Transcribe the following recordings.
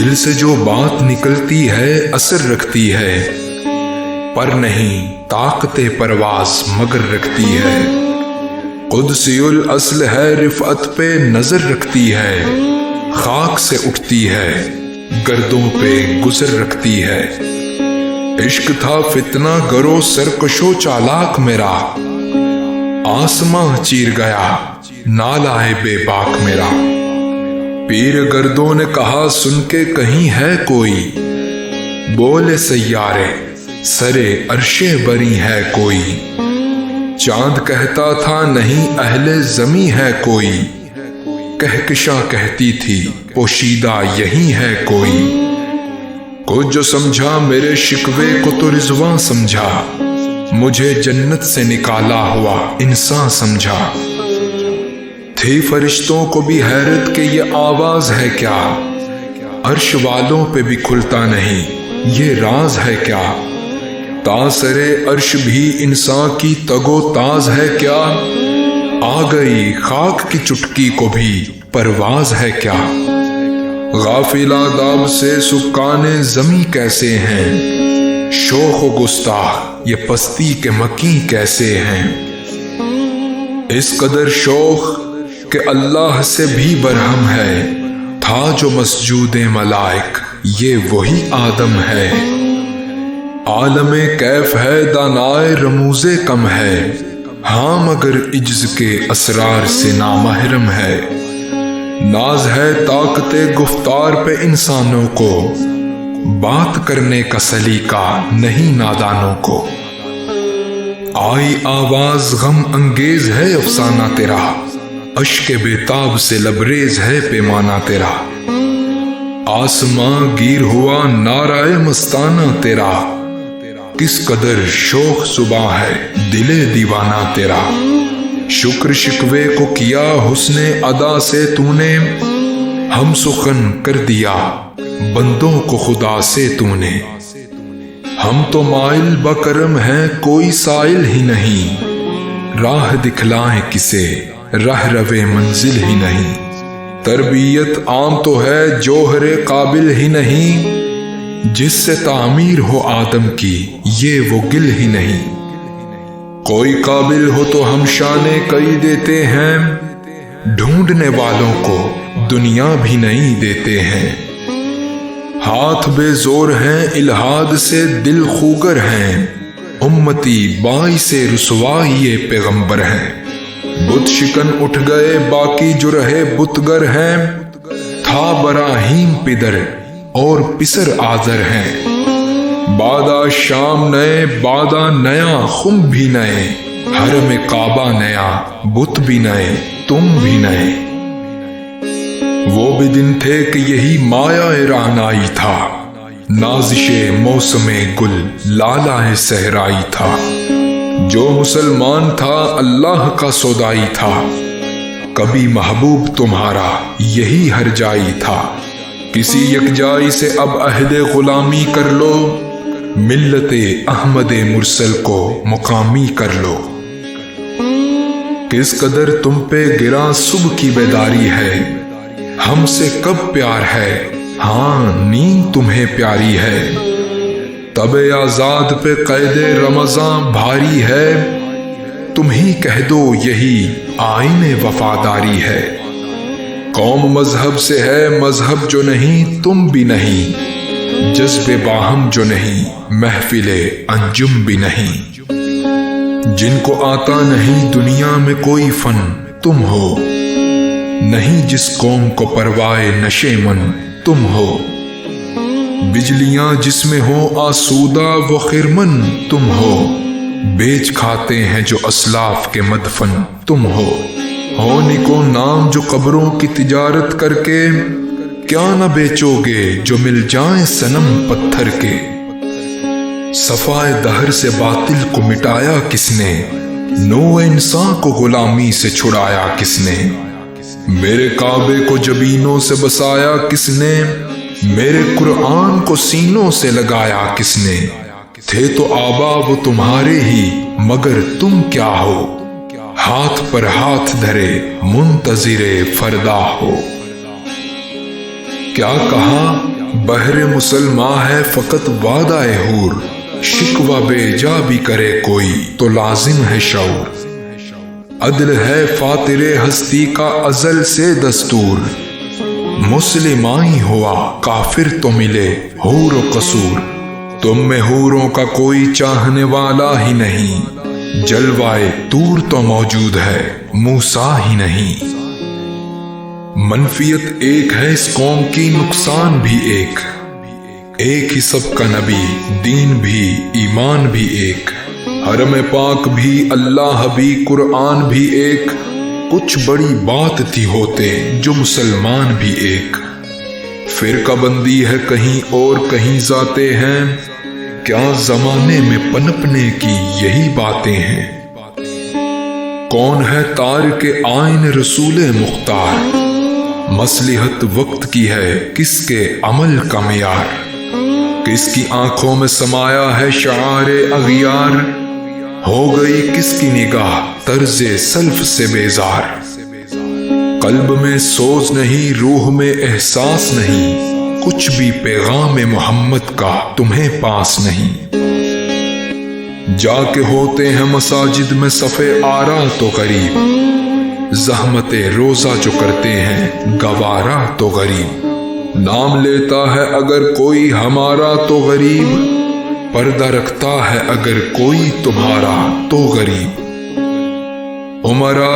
دل سے جو بات نکلتی ہے اثر رکھتی ہے، پر نہیں طاقت پرواز مگر رکھتی ہے۔ قدسی الاصل ہے رفعت پہ نظر رکھتی ہے، خاک سے اٹھتی ہے گردوں پہ گزر رکھتی ہے۔ عشق تھا فتنہ گرو سرکشو چالاک میرا، آسماں چیر گیا نالائے بے باک میرا۔ پیر گردوں نے کہا سن کے کہیں ہے کوئی، بولے سیارے سرے عرش بری ہے کوئی۔ چاند کہتا تھا نہیں اہل زمیں ہے کوئی، کہکشاں کہتی تھی پوشیدہ یہی ہے کوئی۔ کچھ جو سمجھا میرے شکوے کو تو رضواں سمجھا، مجھے جنت سے نکالا ہوا انسان سمجھا۔ تھی فرشتوں کو بھی حیرت کہ یہ آواز ہے کیا، عرش والوں پہ بھی کھلتا نہیں یہ راز ہے کیا۔ تاثرے عرش بھی انسان کی تگو تاز ہے کیا، آ گئی خاک کی چٹکی کو بھی پرواز ہے کیا۔ غافل آداب سے سکان زمیں کیسے ہیں، شوخ و گستاخ یہ پستی کے مکیں کیسے ہیں۔ اس قدر شوخ کہ اللہ سے بھی برہم ہے، تھا جو مسجود ملائک یہ وہی آدم ہے۔ عالم کیف ہے دانائے رموز کم ہے، ہاں مگر عجز کے اسرار سے نامحرم ہے۔ ناز ہے طاقت گفتار پہ انسانوں کو، بات کرنے کا سلیقہ نہیں نادانوں کو۔ آئی آواز غم انگیز ہے افسانہ تیرا، اشک بےتاب سے لبریز ہے پیمانہ تیرا۔ آسماں گیر ہوا نعرہ مستانہ تیرا، کس قدر شوخ صبح ہے دل دیوانہ تیرا۔ شکر شکوے کو کیا حسن ادا سے تو نے، ہم سخن کر دیا بندوں کو خدا سے تو نے۔ ہم تو مائل بکرم ہیں کوئی سائل ہی نہیں، راہ دکھلائیں کسے راہ روے منزل ہی نہیں۔ تربیت عام تو ہے جوہر قابل ہی نہیں، جس سے تعمیر ہو آدم کی یہ وہ گل ہی نہیں۔ کوئی قابل ہو تو ہم شانے کئی دیتے ہیں، ڈھونڈنے والوں کو دنیا بھی نہیں دیتے ہیں۔ ہاتھ بے زور ہیں الہاد سے دل خوگر ہیں، امتی باعث رسوائی پیغمبر ہیں۔ بت شکن اٹھ گئے باقی جو رہے بتگر ہیں، تھا براہیم پدر اور پسر آذر ہیں۔ بادا شام نئے بادا نیا خم بھی نئے، حرم کعبہ نیا بت بھی نئے تم بھی نئے۔ وہ بھی دن تھے کہ یہی مایا رعنائی تھا، نازش موسم گل لالہ صحرائی تھا۔ جو مسلمان تھا اللہ کا سودائی تھا، کبھی محبوب تمہارا یہی ہر جائی تھا۔ کسی یکجائی سے اب عہد غلامی کر لو، ملت احمد مرسل کو مقامی کر لو۔ کس قدر تم پہ گراں صبح کی بیداری ہے، ہم سے کب پیار ہے ہاں نیند تمہیں پیاری ہے۔ تب آزاد پہ قید رمضان بھاری ہے، تم ہی کہہ دو یہی آئین وفاداری ہے۔ قوم مذہب سے ہے مذہب جو نہیں تم بھی نہیں، جذب باہم جو نہیں محفل انجم بھی نہیں۔ جن کو آتا نہیں دنیا میں کوئی فن تم ہو، نہیں جس قوم کو پروائے نشے من تم ہو۔ بجلیاں جس میں ہو آسودہ و خرمن تم ہو، بیچ کھاتے ہیں جو اسلاف کے مدفن تم ہو۔ نکو نام جو قبروں کی تجارت کر کے، کیا نہ بیچو گے جو مل جائیں صنم پتھر کے۔ صفائے دہر سے باطل کو مٹایا کس نے، نو انسان کو غلامی سے چھڑایا کس نے۔ میرے کعبے کو جبینوں سے بسایا کس نے، میرے قرآن کو سینوں سے لگایا کس نے۔ تھے تو آبا وہ تمہارے ہی مگر تم کیا ہو، ہاتھ پر ہاتھ دھرے منتظر فردا ہو۔ کیا کہا بہر مسلماں ہے فقط وعدہ حور، شکوہ بے جا بھی کرے کوئی تو لازم ہے شعور۔ عدل ہے فاطر ہستی کا ازل سے دستور، مسلماں ہوا کافر تو ملے حور و قصور۔ تم میں حوروں کا کوئی چاہنے والا ہی نہیں، جلوائے طور تو موجود ہے موسیٰ ہی نہیں۔ منفیت ایک ہے اس قوم کی، نقصان بھی ایک ہی سب کا نبی، دین بھی ایمان بھی ایک، حرم پاک بھی اللہ بھی قرآن بھی ایک۔ کچھ بڑی بات تھی ہوتے جو مسلمان بھی ایک، فرقہ بندی ہے کہیں اور کہیں ذاتیں ہیں، کیا زمانے میں پنپنے کی یہی باتیں ہیں۔ کون ہے تارک آئین رسول مختار، مصلحت وقت کی ہے کس کے عمل کا معیار، کس کی آنکھوں میں سمایا ہے شعار اغیار، ہو گئی کس کی نگاہ طرز سلف سے بیزار۔ قلب میں سوز نہیں، روح میں احساس نہیں، کچھ بھی پیغام محمد کا تمہیں پاس نہیں۔ جا کے ہوتے ہیں مساجد میں صفے آرا تو غریب، زحمت روزہ جو کرتے ہیں گوارا تو غریب۔ نام لیتا ہے اگر کوئی ہمارا تو غریب، پردہ رکھتا ہے اگر کوئی تمہارا تو غریب۔ عمرا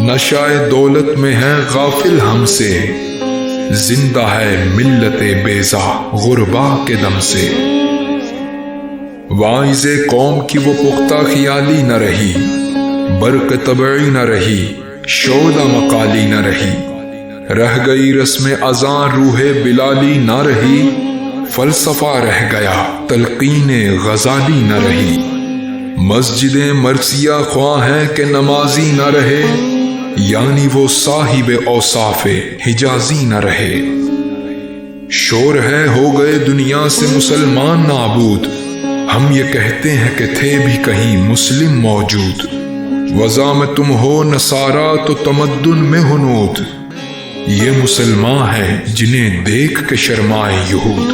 نشائے دولت میں ہے غافل ہم سے، زندہ ہے ملت بیزا غربا کے دم سے۔ واعظ قوم کی وہ پختہ خیالی نہ رہی، برق طبعی نہ رہی، شعلہ مقالی نہ رہی، رہ گئی رسم اذاں روح بلالی نہ رہی، فلسفہ رہ گیا تلقین غزالی نہ رہی۔ مسجدیں مرثیہ خواہ ہیں کہ نمازی نہ رہے، یعنی وہ صاحب اوصاف حجازی نہ رہے۔ شور ہے ہو گئے دنیا سے مسلمان نابود، ہم یہ کہتے ہیں کہ تھے بھی کہیں مسلم موجود۔ وضع میں تم ہو نصارا تو تمدن میں ہنود، یہ مسلمان ہیں جنہیں دیکھ کے شرمائے یہود۔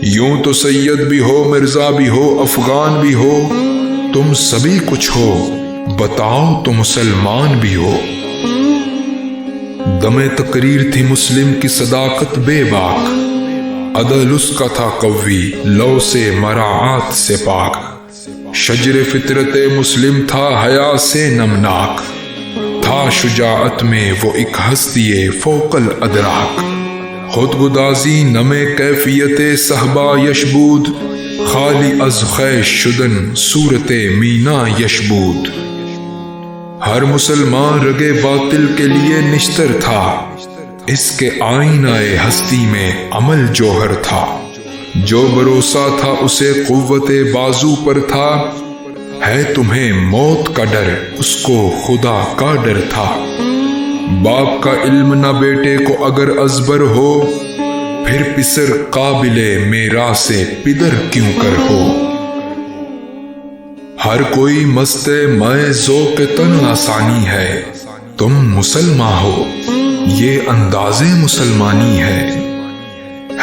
یوں تو سید بھی ہو مرزا بھی ہو افغان بھی ہو، تم سبھی کچھ ہو بتاؤ تو مسلمان بھی ہو۔ دم تقریر تھی مسلم کی صداقت بے باک، عدل اس کا تھا قوی لو سے مراعات سے پاک، شجر فطرت مسلم تھا حیا سے نمناک، تھا شجاعت میں وہ ایک ہستی فوق الادراک۔ خود گدازی نمے کیفیت صحبا یشبود، خالی از خیش شدن صورت مینا یشبود۔ ہر مسلمان رگے باطل کے لیے نشتر تھا، اس کے آئینہ ہستی میں عمل جوہر تھا، جو بھروسہ تھا اسے قوت بازو پر تھا، ہے تمہیں موت کا ڈر اس کو خدا کا ڈر تھا۔ باپ کا علم نہ بیٹے کو اگر ازبر ہو، پھر پسر قابل میراث پدر کیوں کر ہو۔ ہر کوئی مست مائے ذوق تن آسانی ہے، تم مسلمان ہو یہ انداز مسلمانی ہے۔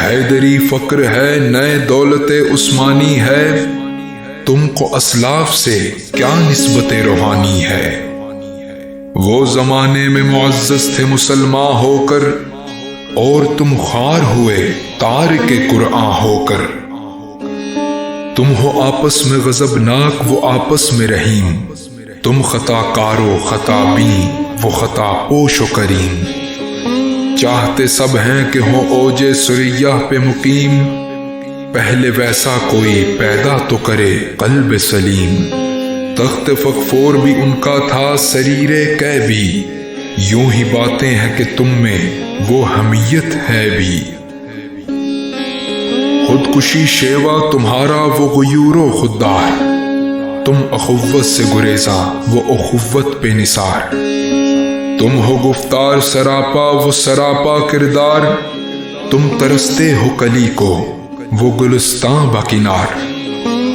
حیدری فقر ہے نئے دولت عثمانی ہے، تم کو اسلاف سے کیا نسبت روحانی ہے۔ وہ زمانے میں معزز تھے مسلمان ہو کر، اور تم خوار ہوئے تارک قرآن ہو کر۔ تم ہو آپس میں غضبناک وہ آپس میں رحیم، تم خطا کارو خطا بین وہ خطا پوش و کریم۔ چاہتے سب ہیں کہ ہو اوج سریہ پہ مقیم، پہلے ویسا کوئی پیدا تو کرے قلب سلیم۔ تخت فغفور بھی ان کا تھا سریر کہ بھی، یوں ہی باتیں ہیں کہ تم میں وہ حمیت ہے بھی۔ خودکشی شیوا تمہارا وہ غیور و خوددار، تم اخوت سے گریزاں وہ اخوت پہ نثار۔ تم ہو گفتار سراپا وہ سراپا کردار، تم ترستے ہو کلی کو وہ گلستاں باکنار۔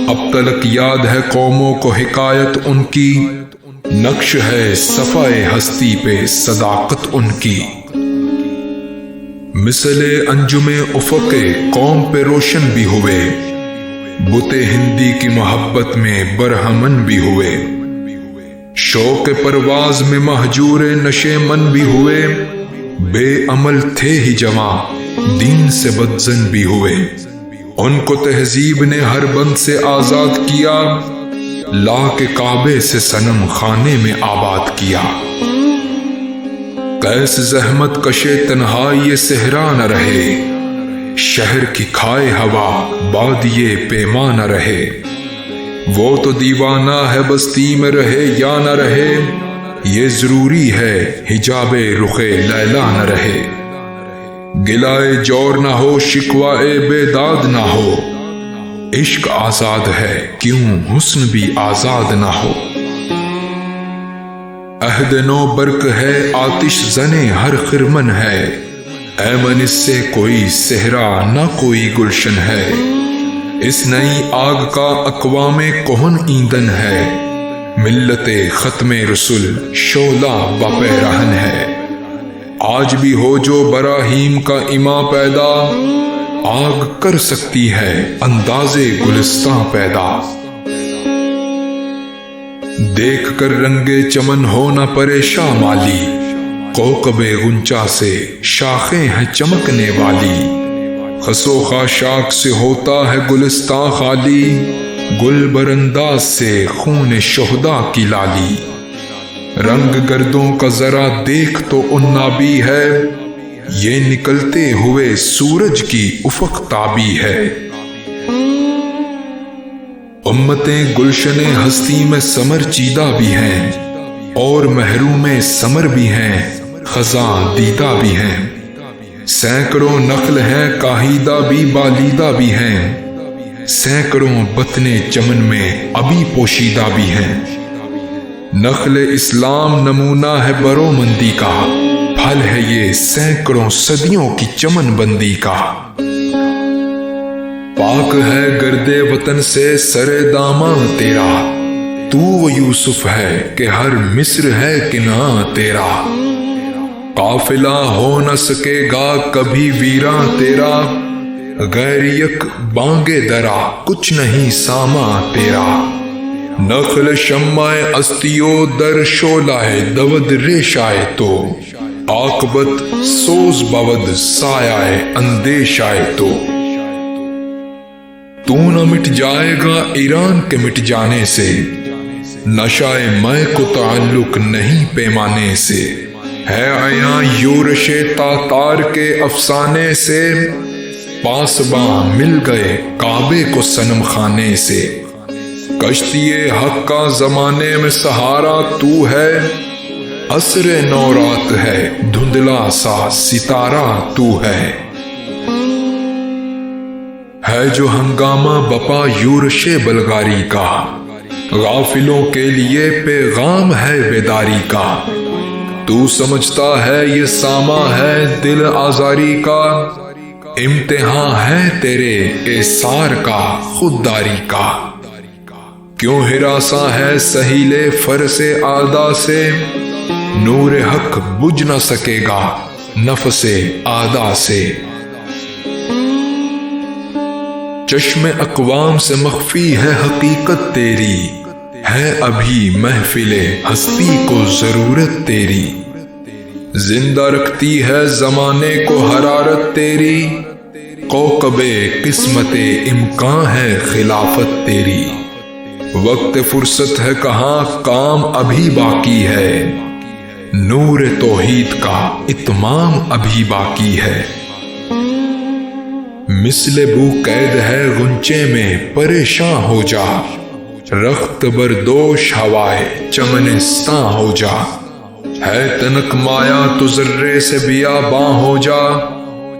اب تلک یاد ہے قوموں کو حکایت ان کی، نقش ہے صفحہ ہستی پہ صداقت ان کی۔ مثل انجم افق قوم پہ روشن بھی ہوئے، بت ہندی کی محبت میں برہمن بھی ہوئے، شوق پرواز میں مہجور نشے من بھی ہوئے، بے عمل تھے ہی جوان دین سے بدزن بھی ہوئے، ان کو تہذیب نے ہر بند سے آزاد کیا، لا کے کعبے سے صنم خانے میں آباد کیا۔ کیس زحمت کشے تنہائی صحرا نہ رہے، شہر کی کھائے ہوا بادیے پیما نہ رہے، وہ تو دیوانہ ہے بستی میں رہے یا نہ رہے، یہ ضروری ہے حجاب رخ لیلا نہ رہے، گلائے جور نہ ہو شکوائے بیداد نہ ہو، عشق آزاد ہے کیوں حسن بھی آزاد نہ ہو، عہد نو برق ہے آتش زنے ہر خرمن ہے، ایمن اس سے کوئی صحرا نہ کوئی گلشن ہے، اس نئی آگ کا اقوام کہن ایندھن ہے، ملت ختم رسول شعلہ بپیرہن ہے، آج بھی ہو جو براہیم کا اماں پیدا، آگ کر سکتی ہے انداز گلستاں پیدا، دیکھ کر رنگے چمن ہو نہ پریشاں مالی، کوکب غنچہ سے شاخیں ہیں چمکنے والی، خسو خاشاک سے ہوتا ہے گلستاں خالی، گل برانداز سے خون شہداء کی لالی، رنگ گردوں کا ذرا دیکھ تو انابی ہے، یہ نکلتے ہوئے سورج کی افق تابی ہے، امتیں گلشن ہستی میں سمر چیدہ بھی ہیں، اور محروم سمر بھی ہیں خزاں دیدہ بھی ہیں، سینکڑوں نخل ہیں کاہیدہ بھی بالیدہ بھی ہیں، سینکڑوں بطنے چمن میں ابھی پوشیدہ بھی ہیں، نخل اسلام نمونہ ہے برو مندی کا، پھل ہے یہ سینکڑوں صدیوں کی چمن بندی کا، پاک ہے گرد وطن سے سر داماں تیرا، تو وہ یوسف ہے کہ ہر مصر ہے کناں تیرا، قافلہ ہو نہ سکے گا کبھی ویراں تیرا، غیر یک بانگے درا کچھ نہیں ساما تیرا، نخل شمع استیو در شعلہ دود ریشائے تو، عاقبت سوز بود سایہ اندیشائے تو نہ مٹ جائے گا ایران کے مٹ جانے سے، نشائے میں کو تعلق نہیں پیمانے سے، ہے عیاں یورش تاتار کے افسانے سے، پاسباں مل گئے کعبے کو صنم خانے سے، کشتی حق کا زمانے میں سہارا تو ہے، عصر نورات ہے دھندلا سا ستارہ تو ہے جو ہنگامہ بپا یورش بلغاری کا، غافلوں کے لیے پیغام ہے بیداری کا، تو سمجھتا ہے یہ ساما ہے دل آزاری کا، امتحان ہے تیرے احسار کا خودداری کا، کیوں ہراساں ہے سہیل فرس آدا سے، نور حق بجھ نہ سکے گا نفس آدا سے، چشم اقوام سے مخفی ہے حقیقت تیری، ہے ابھی محفل ہستی کو ضرورت تیری، زندہ رکھتی ہے زمانے کو حرارت تیری، کوکب قسمت امکان ہے خلافت تیری، وقت فرصت ہے کہاں کام ابھی باقی ہے، نور توحید کا اتمام ابھی باقی ہے، مثل بو قید ہے غنچے میں پریشاں ہو جا، رخت بردوش ہوائے چمنستاں ہو جا، ہے تنک مایا تو ذرے سے بیاباں ہو جا،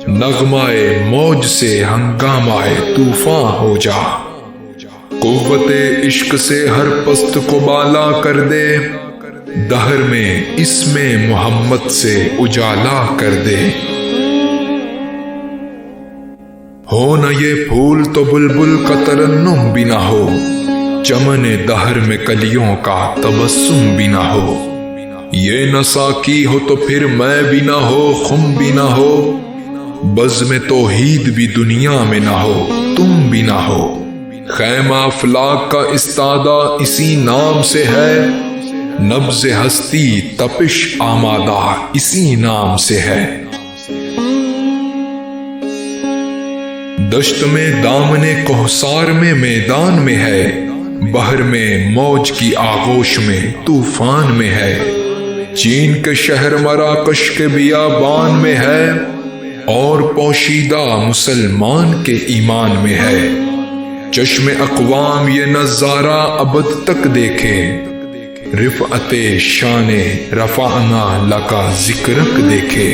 نغمائے موج سے ہنگامائے طوفاں ہو جا، قوت عشق سے ہر پست کو بالا کر دے، دہر میں اسم محمد سے اجالا کر دے، ہو نہ یہ پھول تو بلبل کا ترنم بھی نہ ہو، چمن دہر میں کلیوں کا تبسم بھی نہ ہو، یہ نہ ساقی ہو تو پھر میں بھی نہ ہو، خم بھی نہ ہو، بزم توحید بھی دنیا میں نہ ہو، تم بھی نہ ہو۔ خیمہ افلاک کا استادہ اسی نام سے ہے، نبض ہستی تپش آمادہ اسی نام سے ہے۔ دشت میں دامنے کوہسار میں میدان میں ہے، بحر میں موج کی آغوش میں طوفان میں ہے۔ چین کے شہر مراکش کے بیابان میں ہے، اور پوشیدہ مسلمان کے ایمان میں ہے۔ چشم اقوام یہ نظارہ ابد تک دیکھے، رفعت شان رفعنا لکا ذکرک دیکھے۔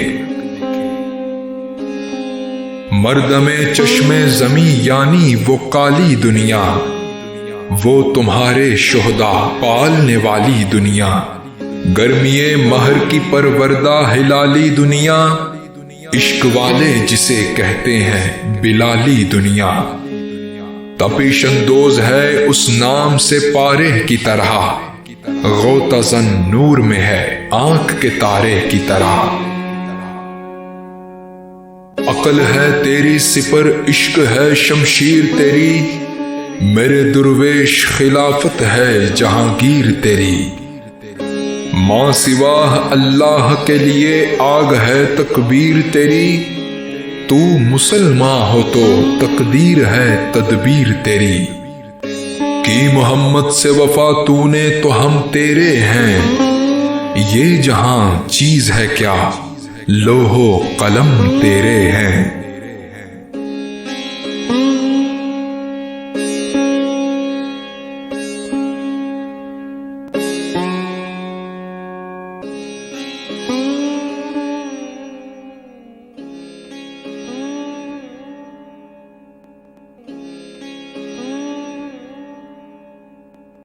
مردم چشم زمیں یعنی وہ کالی دنیا، وہ تمہارے شہدا پالنے والی دنیا۔ گرمی مہر کی پروردہ ہلالی دنیا، عشق والے جسے کہتے ہیں بلالی دنیا۔ تپش اندوز ہے اس نام سے پارے کی طرح، غوطہ زن نور میں ہے آنکھ کے تارے کی طرح۔ عقل ہے تیری سپر، عشق ہے شمشیر تیری، میرے درویش خلافت ہے جہانگیر تیری۔ ماں سواہ اللہ کے لیے آگ ہے تکبیر تیری، تو مسلمان ہو تو تقدیر ہے تدبیر تیری۔ کی محمد سے وفا تو نے تو ہم تیرے ہیں، یہ جہاں چیز ہے کیا لوح و قلم تیرے ہیں۔